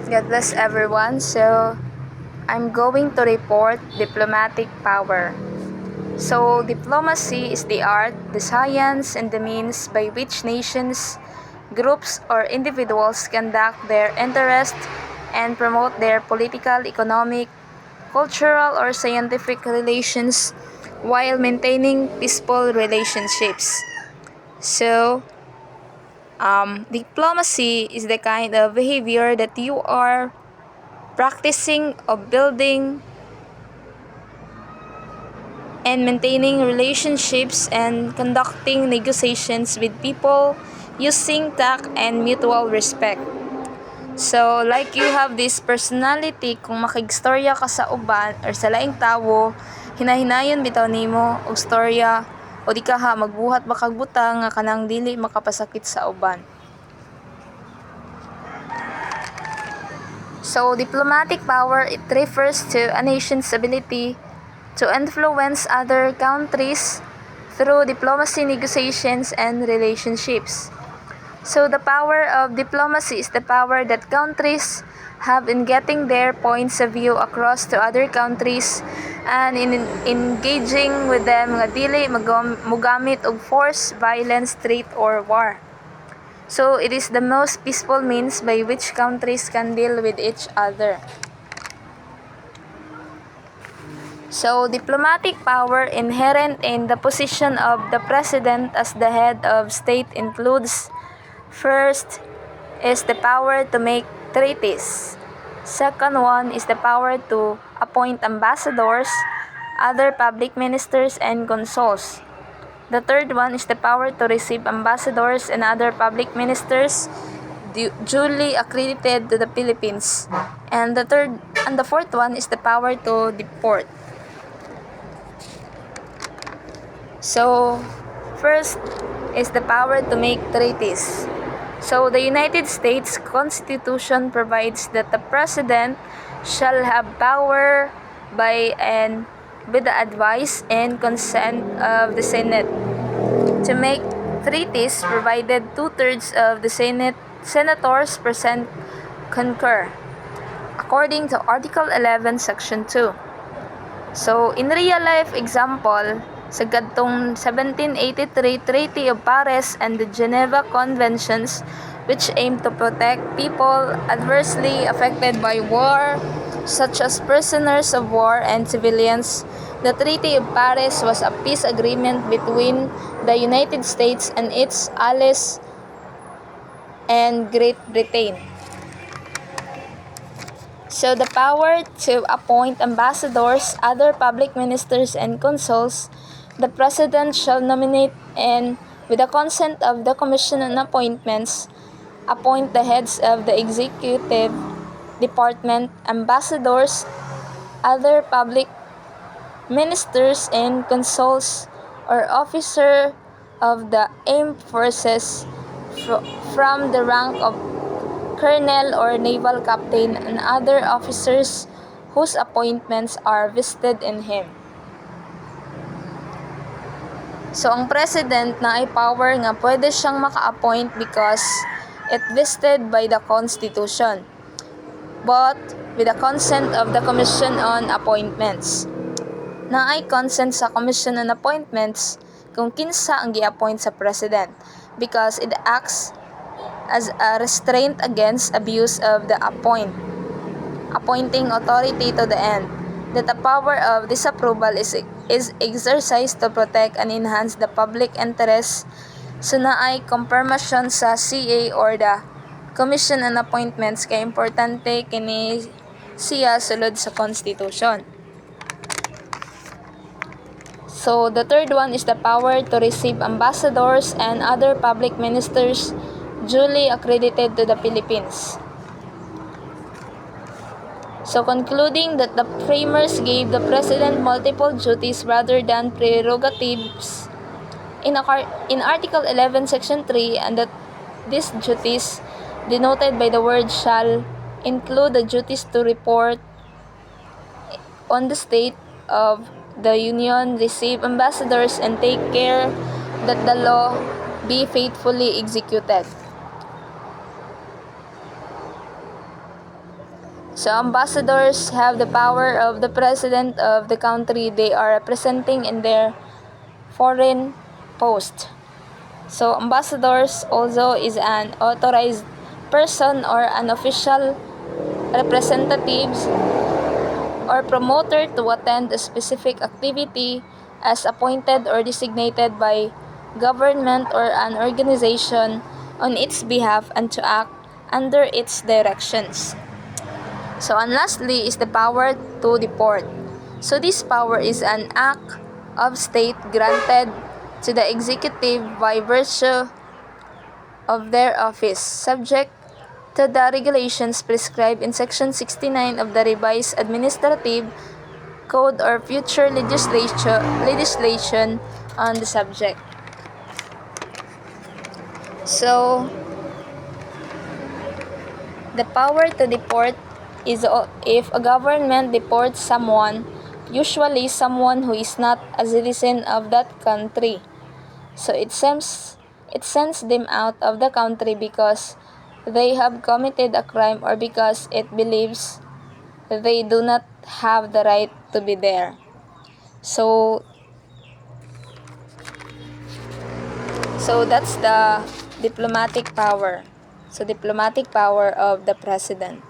God bless everyone. So, I'm going to report diplomatic power. So, diplomacy is the art, the science, and the means by which nations, groups, or individuals conduct their interest and promote their political, economic, cultural, or scientific relations while maintaining peaceful relationships. So, diplomacy is the kind of behavior that you are practicing of building and maintaining relationships and conducting negotiations with people using tact and mutual respect. So, like you have this personality, kung makigstorya ka sa uban or sa laing tawo, hinahinayon bitaw nimo og storya o di ka magbuhat ba kag butang nga kanang dili makapasakit sa uban. So, diplomatic power, it refers to a nation's ability to influence other countries through diplomacy, negotiations, and relationships. So, the power of diplomacy is the power that countries have in getting their points of view across to other countries and in engaging with them nga dili mogamit og force, violence, threat, or war. So, it is the most peaceful means by which countries can deal with each other. So, diplomatic power inherent in the position of the president as the head of state includes: first is the power to make treaties. Second one is the power to appoint ambassadors, other public ministers, and consuls. The third one is the power to receive ambassadors and other public ministers duly accredited to the Philippines. And the fourth one is the power to deport. So, first is the power to make treaties. So, the United States Constitution provides that the President shall have power by and with the advice and consent of the Senate to make treaties provided 2/3 of the senators present concur, according to Article 11, Section 2. So, in real life example, sa kadtong 1783 Treaty of Paris and the Geneva Conventions, which aim to protect people adversely affected by war, such as prisoners of war and civilians, the Treaty of Paris was a peace agreement between the United States and its allies and Great Britain. So, the power to appoint ambassadors, other public ministers, and consuls, the President shall nominate and, with the consent of the Commission on Appointments, appoint the heads of the executive department, ambassadors, other public ministers, and consuls, or officer of the armed forces from the rank of colonel or naval captain and other officers whose appointments are vested in him. So, ang president na ay power nga pwede siyang maka-appoint because it vested by the Constitution, but with the consent of the Commission on Appointments. Na ay consent sa Commission on Appointments kung kinsa ang gi-appoint sa president because it acts as a restraint against abuse of the appointing authority to the end that the power of disapproval is exercised to protect and enhance the public interest. So naay confirmation sa CA or the Commission on Appointments kay importante kini siya sulod sa Constitution. So the third one is the power to receive ambassadors and other public ministers duly accredited to the Philippines. So, concluding that the framers gave the President multiple duties rather than prerogatives in Article 11, Section 3, and that these duties, denoted by the word shall, include the duties to report on the state of the Union, receive ambassadors, and take care that the law be faithfully executed. So ambassadors have the power of the president of the country they are representing in their foreign post. So ambassadors also is an authorized person or an official representatives or promoter to attend a specific activity as appointed or designated by government or an organization on its behalf and to act under its directions. So, and lastly is the power to deport. So, this power is an act of state granted to the executive by virtue of their office, subject to the regulations prescribed in Section 69 of the Revised Administrative Code or future legislation on the subject. So, the power to deport is if a government deports someone, usually someone who is not a citizen of that country. So it sends them out of the country because they have committed a crime or because it believes they do not have the right to be there. So that's the diplomatic power. So diplomatic power of the president.